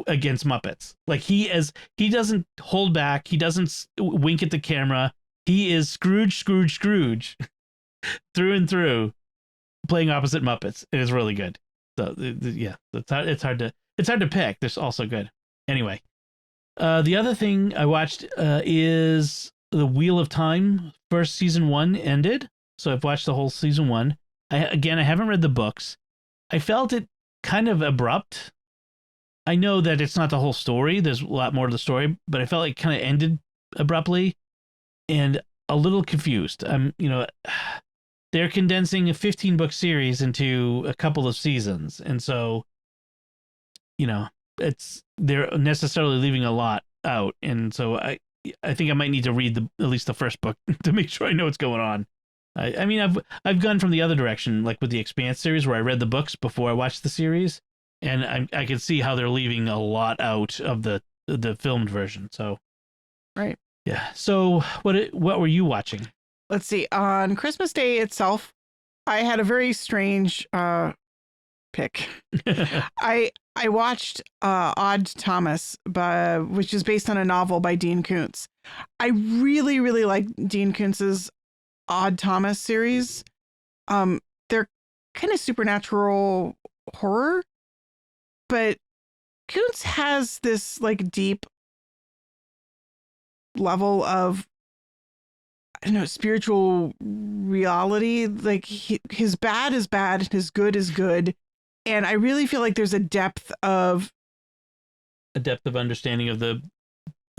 against Muppets. Like he doesn't hold back. He doesn't wink at the camera. He is Scrooge through and through, playing opposite Muppets. It is really good. So yeah, it's hard to pick. They're also good. Anyway, the other thing I watched is the Wheel of Time. First season 1 ended, so I've watched the whole season 1. I haven't read the books. I felt it kind of abrupt. I know that it's not the whole story. There's a lot more to the story, but I felt like it kind of ended abruptly and a little confused. You know, they're condensing a 15-book series into a couple of seasons, and so, you know, they're necessarily leaving a lot out, and so I think I might need to read at least the first book to make sure I know what's going on. I mean, I've gone from the other direction, like with the Expanse series, where I read the books before I watched the series, and I can see how they're leaving a lot out of the filmed version. So, right, yeah. So, what were you watching? Let's see. On Christmas Day itself, I had a very strange pick. I watched Odd Thomas, which is based on a novel by Dean Koontz. I really, really like Dean Koontz's Odd Thomas series. They're kind of supernatural horror, but Koontz has this like deep level of, I don't know, spiritual reality. Like his bad is bad, his good is good, and I really feel like there's a depth of understanding of the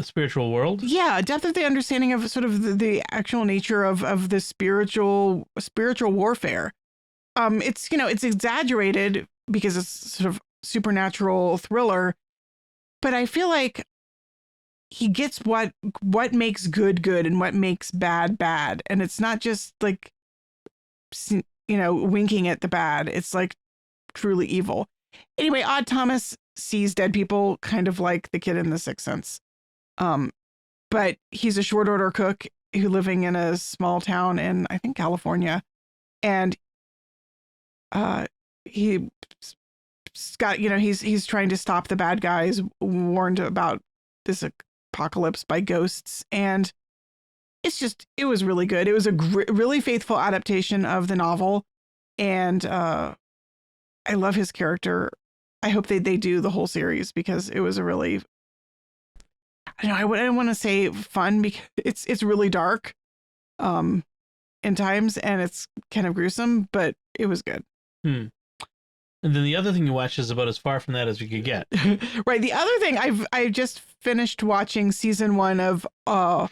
spiritual world. Yeah, a depth of the understanding of sort of the actual nature of the spiritual warfare. It's, you know, it's exaggerated because it's sort of supernatural thriller, but I feel like he gets what makes good and what makes bad, and it's not just like, you know, winking at the bad. It's like truly evil. Anyway, Odd Thomas sees dead people kind of like the kid in The Sixth Sense. But he's a short order cook who living in a small town in, I think, California. And he's got, you know, he's trying to stop the bad guys, warned about this apocalypse by ghosts. And it was really good. It was a really faithful adaptation of the novel. And I love his character. I hope they do the whole series, because it was a really, I don't know, I don't want to say fun, because it's really dark in times, and it's kind of gruesome, but it was good. And then the other thing you watched is about as far from that as you could get. Right. The other thing, I just finished watching season 1 of All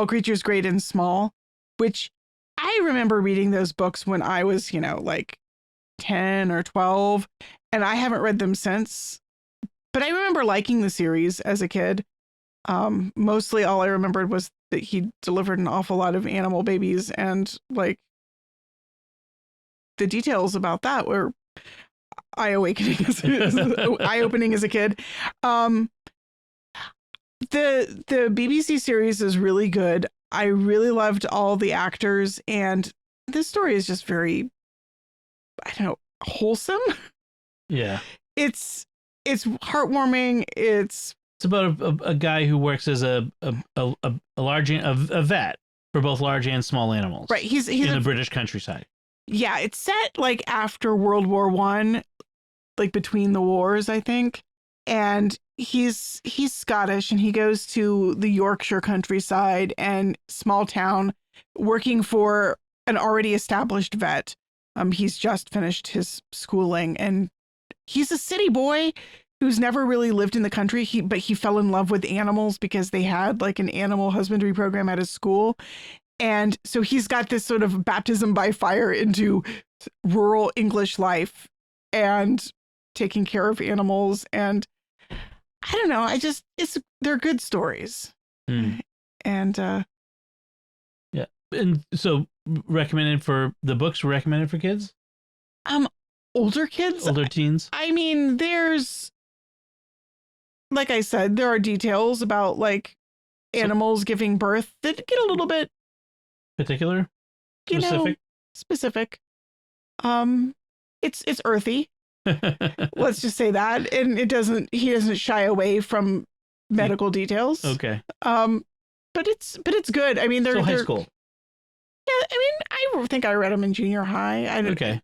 Creatures Great and Small, which I remember reading those books when I was, like 10 or 12, and I haven't read them since. But I remember liking the series as a kid. Mostly all I remembered was that he delivered an awful lot of animal babies, and like the details about that were eye-opening as a kid. The BBC series is really good. I really loved all the actors, and this story is just very, I don't know, wholesome. Yeah. It's heartwarming. It's about a guy who works as a vet for both large and small animals. Right. He's in the British countryside. Yeah, it's set like after World War I, like between the wars, I think. And he's Scottish, and he goes to the Yorkshire countryside and small town working for an already established vet. He's just finished his schooling, and he's a city boy who's never really lived in the country. But he fell in love with animals because they had like an animal husbandry program at his school. And so he's got this sort of baptism by fire into rural English life and taking care of animals. And I don't know, they're good stories. And yeah. And so recommended for the books were recommended for kids? Older kids? Older teens? I mean, there's, like I said, there are details about like animals giving birth that get a little bit particular, specific. It's earthy. Let's just say that, and he doesn't shy away from medical details. Okay. But it's good. I mean, they're high school. Yeah, I mean, I think I read them in junior high. Okay.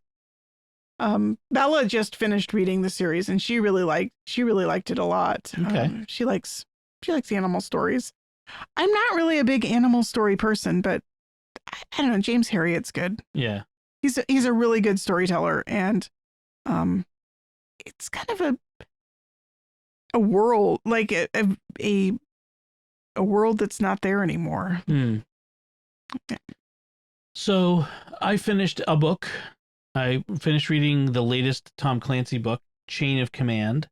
Bella just finished reading the series, and she really liked it a lot. Okay. She likes animal stories. I'm not really a big animal story person, but I don't know. James Herriot's good. Yeah. He's a really good storyteller, and it's kind of a world, like a world that's not there anymore. Okay. So I finished a book. I finished reading the latest Tom Clancy book, Chain of Command,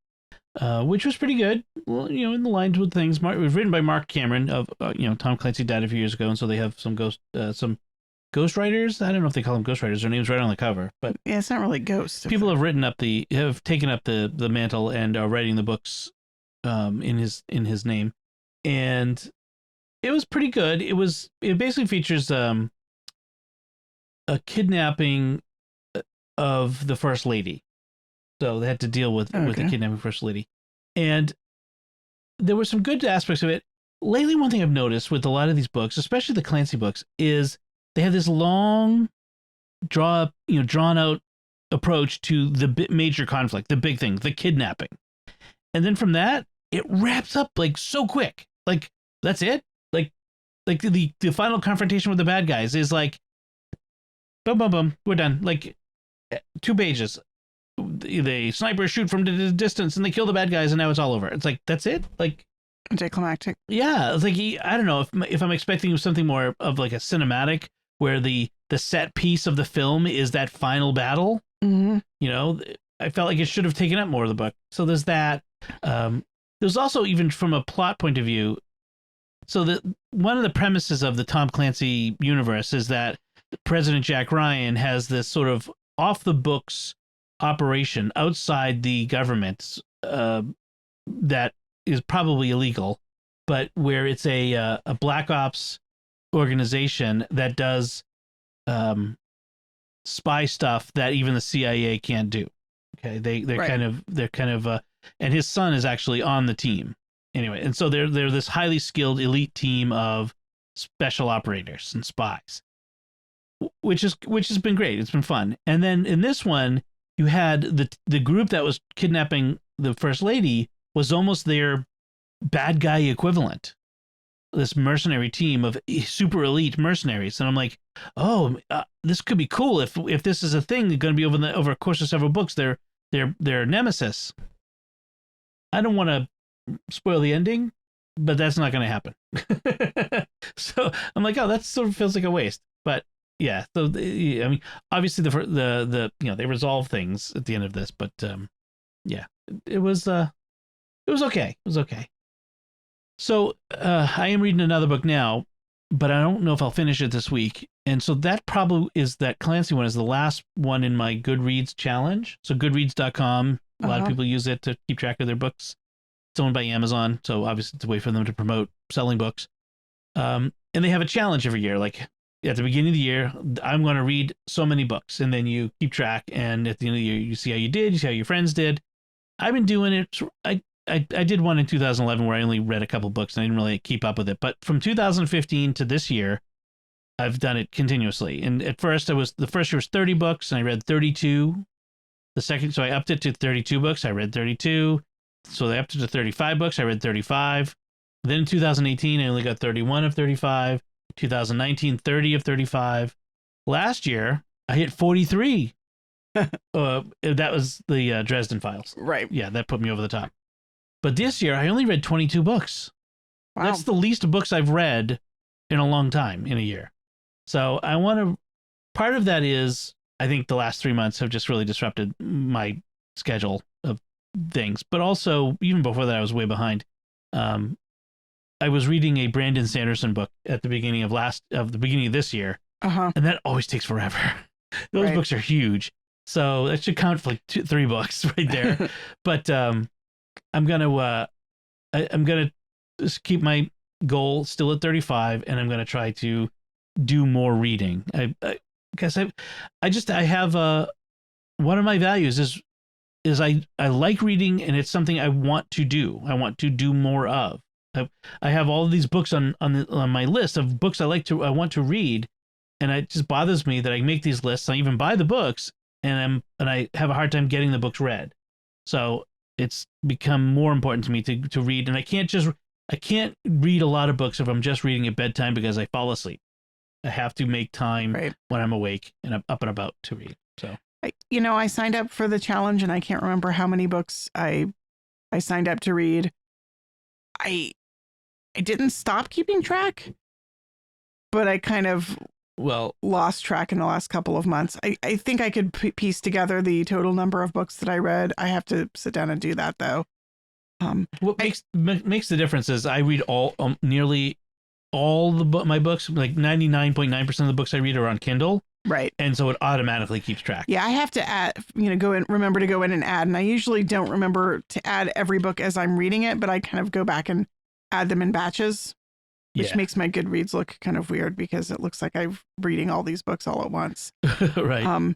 which was pretty good. Well, in the lines with things. It was written by Mark Cameron of, Tom Clancy died a few years ago, and so they have some ghostwriters. I don't know if they call them ghostwriters. Their name's right on the cover, but yeah, it's not really ghosts. People have taken up the mantle and are writing the books, in his name, and it was pretty good. It basically features a kidnapping of the First Lady. So they had to deal with the kidnapping First Lady. And there were some good aspects of it. Lately, one thing I've noticed with a lot of these books, especially the Clancy books, is they have this long, drawn out approach to the major conflict, the big thing, the kidnapping. And then from that, it wraps up like so quick. Like, that's it? Like the final confrontation with the bad guys is like, boom, boom, boom, we're done. Like 2 pages. The snipers shoot from the distance and they kill the bad guys, and now it's all over. It's like, that's it? Like, anticlimactic. Yeah, it's like, I don't know if I'm expecting something more of like a cinematic where the set piece of the film is that final battle. Mm-hmm. I felt like it should have taken up more of the book. So there's that. There's also, even from a plot point of view, so one of the premises of the Tom Clancy universe is that President Jack Ryan has this sort of off the books operation outside the government that is probably illegal, but where it's a black ops organization that does spy stuff that even the CIA can't do. Okay, they're right. kind of and his son is actually on the team anyway, and so they're this highly skilled elite team of special operators and spies, which has been great. It's been fun. And then in this one, you had the group that was kidnapping the First Lady was almost their bad guy equivalent. This mercenary team of super elite mercenaries, and I'm like, this could be cool if this is a thing going to be over a course of several books. Their nemesis. I don't want to spoil the ending, but that's not going to happen. So I'm like, that sort of feels like a waste. But yeah. So I mean, obviously the they resolve things at the end of this, but yeah, it was okay. It was okay. So I am reading another book now, but I don't know if I'll finish it this week. And so that probably is that Clancy one is the last one in my Goodreads challenge. So Goodreads.com, a lot of people use it to keep track of their books. It's owned by Amazon, so obviously it's a way for them to promote selling books. And they have a challenge every year. Like at the beginning of the year, I'm going to read so many books, and then you keep track. And at the end of the year, you see how you did, you see how your friends did. I've been doing it. I did one in 2011 where I only read a couple books and I didn't really keep up with it. But from 2015 to this year, I've done it continuously. And at first, the first year was 30 books, and I read 32. The second, so I upped it to 32 books. I read 32. So they upped it to 35 books. I read 35. Then in 2018, I only got 31 of 35. 2019, 30 of 35. Last year, I hit 43. That was the Dresden Files. Right. Yeah, that put me over the top. But this year, I only read 22 books. Wow. That's the least books I've read in a long time in a year. So I want to, part of that is, I think the last 3 months have just really disrupted my schedule of things. But also, even before that, I was way behind. I was reading a Brandon Sanderson book at the beginning of this year. And that always takes forever. Those books are huge. So that should count for like 3 books right there. But I'm gonna just keep my goal still at 35, and I'm gonna try to do more reading. I have one of my values is I like reading, and it's something I want to do. I want to do more of. I have all of these books on my list of books I want to read, and it just bothers me that I make these lists. I even buy the books, and I have a hard time getting the books read. So it's become more important to me to read, and I can't read a lot of books if I'm just reading at bedtime because I fall asleep. I have to make time when I'm awake and I'm up and about to read. So I signed up for the challenge, and I can't remember how many books I signed up to read. I didn't stop keeping track, but I kind of lost track in the last couple of months. I think I could piece together the total number of books that I read. I have to sit down and do that, though. What makes the difference is I read nearly all my books, like 99.9% of the books I read are on Kindle. Right. And so it automatically keeps track. Yeah, I have to add, remember to go in and add. And I usually don't remember to add every book as I'm reading it, but I kind of go back and add them in batches, which makes my Goodreads look kind of weird because it looks like I'm reading all these books all at once. Right.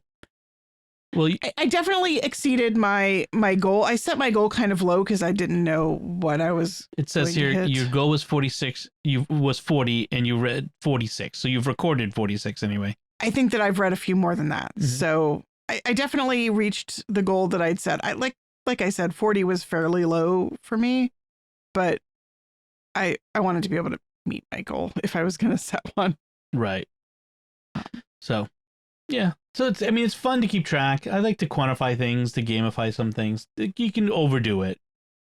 Well, I definitely exceeded my goal. I set my goal kind of low because I didn't know what I was. It says here your goal was 46. Was 40, and you read 46. So you've recorded 46 anyway. I think that I've read a few more than that. Mm-hmm. So I definitely reached the goal that I'd set. Like I said, 40 was fairly low for me, but I wanted to be able to meet my goal if I was going to set one. Right. So, yeah. So it's fun to keep track. I like to quantify things, to gamify some things. You can overdo it,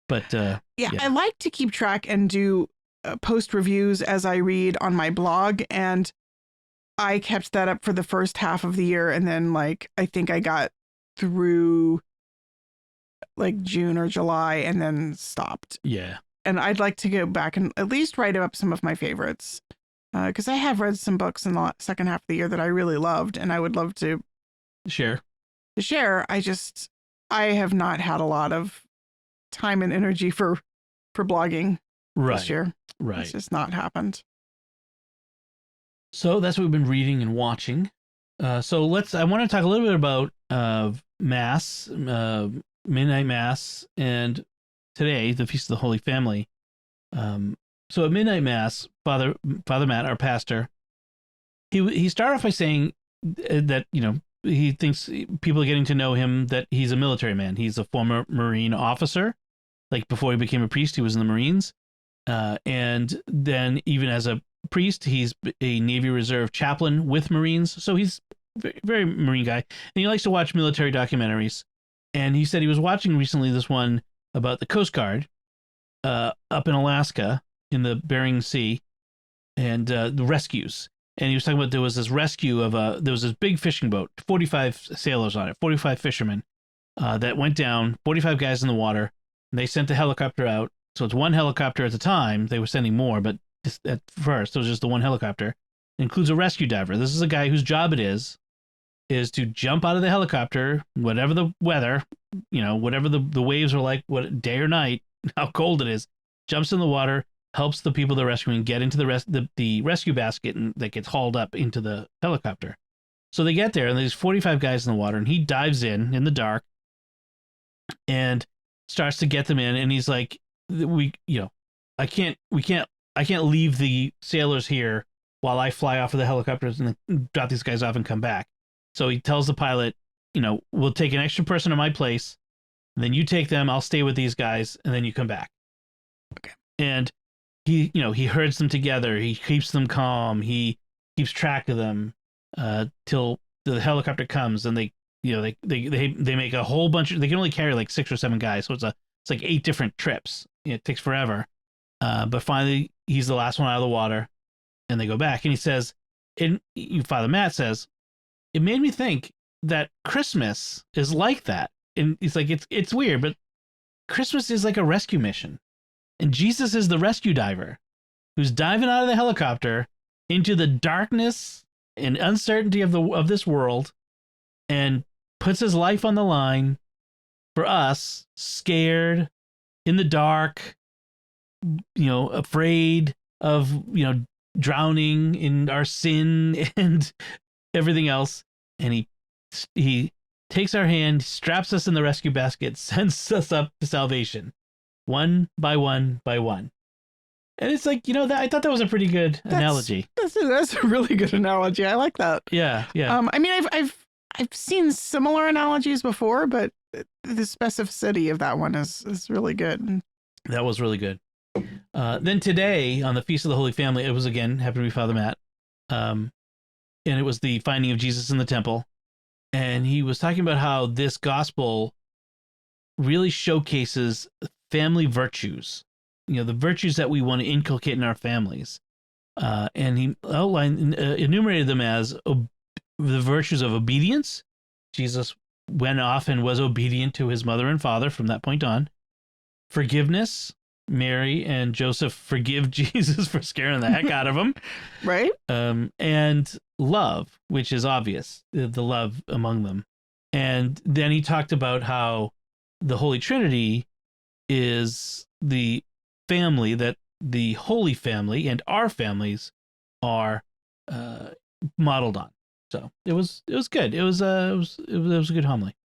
but yeah, I like to keep track and do post reviews as I read on my blog, and I kept that up for the first half of the year, and then I think I got through June or July and then stopped. Yeah. And I'd like to go back and at least write up some of my favorites. Because I have read some books in the second half of the year that I really loved, and I would love to share. I have not had a lot of time and energy for blogging this year. Right. It's just not happened. So that's what we've been reading and watching. So I want to talk a little bit about Mass, Midnight Mass, and today, the Feast of the Holy Family. So at Midnight Mass, Father Matt, our pastor, he started off by saying that, he thinks people are getting to know him, that he's a military man. He's a former Marine officer. Before he became a priest, he was in the Marines. And then even as a priest, he's a Navy Reserve chaplain with Marines. So he's very, very Marine guy. And he likes to watch military documentaries. And he said he was watching recently this one about the Coast Guard up in Alaska in the Bering Sea and the rescues. and he was talking about there was this rescue of there was this big fishing boat, 45 sailors on it, 45 fishermen that went down, 45 guys in the water. And they sent the helicopter out. So it's one helicopter at a time. They were sending more, but just at first it was just the one helicopter. It includes a rescue diver. This is a guy whose job it is to jump out of the helicopter, whatever the weather, whatever the waves are like, what day or night, how cold it is, jumps in the water, helps the people they're rescuing get into the rescue basket and that gets hauled up into the helicopter. So they get there and there's 45 guys in the water and he dives in the dark and starts to get them in. And he's like, I can't leave the sailors here while I fly off of the helicopters and drop these guys off and come back. So he tells the pilot, we'll take an extra person in my place. Then you take them. I'll stay with these guys and then you come back. Okay. And he herds them together. He keeps them calm. He keeps track of them till the helicopter comes and they make a whole bunch. They can only carry like 6 or 7 guys. So it's like 8 different trips. It takes forever. But finally he's the last one out of the water and they go back. And he says, Father Matt says, it made me think that Christmas is like that. And he's like, it's weird, but Christmas is like a rescue mission. And Jesus is the rescue diver who's diving out of the helicopter into the darkness and uncertainty of this world and puts his life on the line for us, scared, in the dark, afraid of, drowning in our sin and everything else. And he takes our hand, straps us in the rescue basket, sends us up to salvation, one by one by one. And it's like, I thought that was a pretty good analogy. That's a really good analogy. I like that. Yeah, yeah. I mean, I've seen similar analogies before, but the specificity of that one is really good. That was really good. Then today, on the Feast of the Holy Family, it was again, happened to be Father Matt. And it was the finding of Jesus in the temple. And he was talking about how this gospel really showcases family virtues, the virtues that we want to inculcate in our families. And he enumerated them as the virtues of obedience. Jesus went off and was obedient to his mother and father from that point on. Forgiveness. Mary and Joseph forgive Jesus for scaring the heck out of him. Right. And love, which is obvious, the love among them. And then he talked about how the Holy Trinity is the family that the Holy Family and our families are modeled on. So it was good. It was a good homily.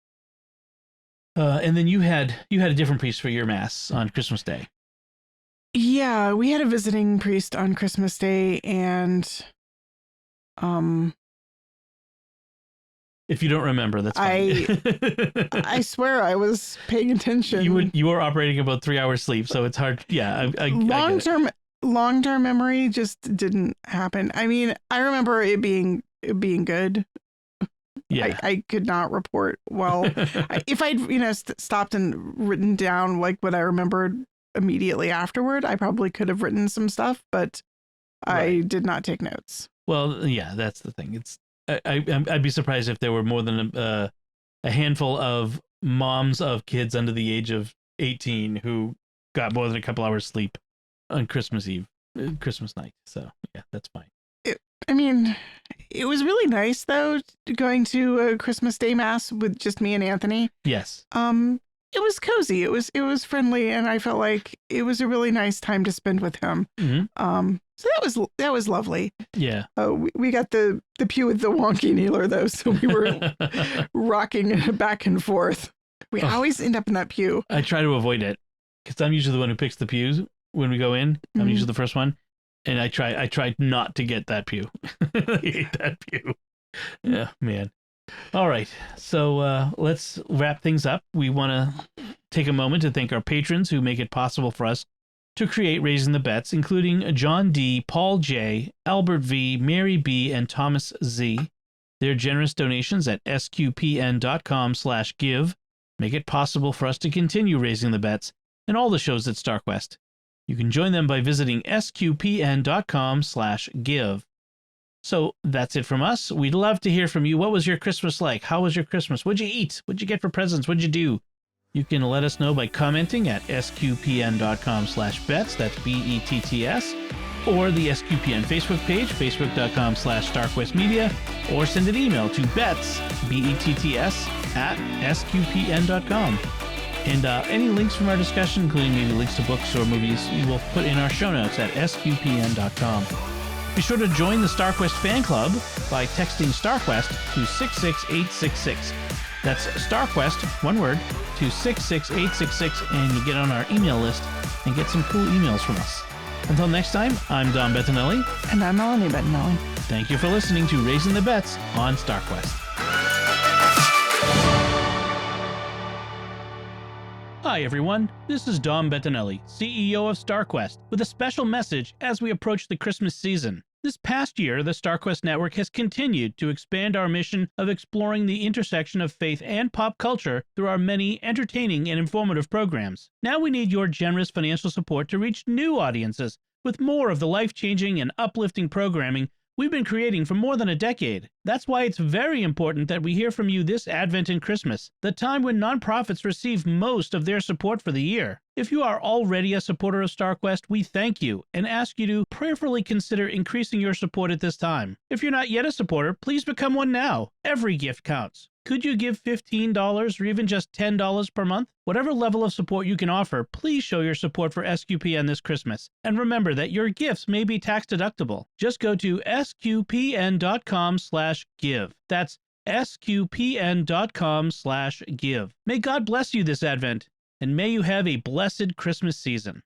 And then you had a different priest for your mass on Christmas Day. Yeah, we had a visiting priest on Christmas Day, and if you don't remember, that's fine. I swear I was paying attention. You were operating about 3 hours sleep, so it's hard. Yeah, long term memory just didn't happen. I mean, I remember it being good. Yeah, I could not report well. If I'd stopped and written down like what I remembered immediately afterward, I probably could have written some stuff, but I did not take notes. Well, yeah, that's the thing. It's I'd be surprised if there were more than a handful of moms of kids under the age of 18 who got more than a couple hours sleep on Christmas night. So yeah, that's fine. It was really nice though, going to a Christmas Day mass with just me and Anthony. Yes. It was cozy. It was friendly, and I felt like it was a really nice time to spend with him. Mm-hmm. So that was lovely. Yeah. We got the pew with the wonky kneeler though, so we were rocking back and forth. We always end up in that pew. I try to avoid it because I'm usually the one who picks the pews when we go in. I'm usually the first one, and I try not to get that pew. I hate that pew. Yeah, man. All right, so let's wrap things up. We want to take a moment to thank our patrons who make it possible for us to create Raising the Betts, including John D., Paul J., Albert V., Mary B., and Thomas Z. Their generous donations at sqpn.com/give make it possible for us to continue Raising the Betts and all the shows at StarQuest. You can join them by visiting sqpn.com/give. So that's it from us. We'd love to hear from you. What was your Christmas like? How was your Christmas? What'd you eat? What'd you get for presents? What'd you do? You can let us know by commenting at sqpn.com/bets, that's BETTS, or the SQPN Facebook page, facebook.com/StarQuestMedia, or send an email to bets, BETTS, at sqpn.com. And any links from our discussion, including maybe links to books or movies, we will put in our show notes at sqpn.com. Be sure to join the StarQuest fan club by texting StarQuest to 66866. That's StarQuest, one word, to 66866, and you get on our email list and get some cool emails from us. Until next time, I'm Dom Bettinelli. And I'm Melanie Bettinelli. Thank you for listening to Raising the Bets on StarQuest. Hi everyone, this is Dom Bettinelli, CEO of StarQuest, with a special message as we approach the Christmas season. This past year, the StarQuest Network has continued to expand our mission of exploring the intersection of faith and pop culture through our many entertaining and informative programs. Now we need your generous financial support to reach new audiences with more of the life-changing and uplifting programming we've been creating for more than a decade. That's why it's very important that we hear from you this Advent and Christmas, the time when nonprofits receive most of their support for the year. If you are already a supporter of StarQuest, we thank you and ask you to prayerfully consider increasing your support at this time. If you're not yet a supporter, please become one now. Every gift counts. Could you give $15 or even just $10 per month? Whatever level of support you can offer, please show your support for SQPN this Christmas. And remember that your gifts may be tax deductible. Just go to sqpn.com/give. That's sqpn.com/give. May God bless you this Advent, and may you have a blessed Christmas season.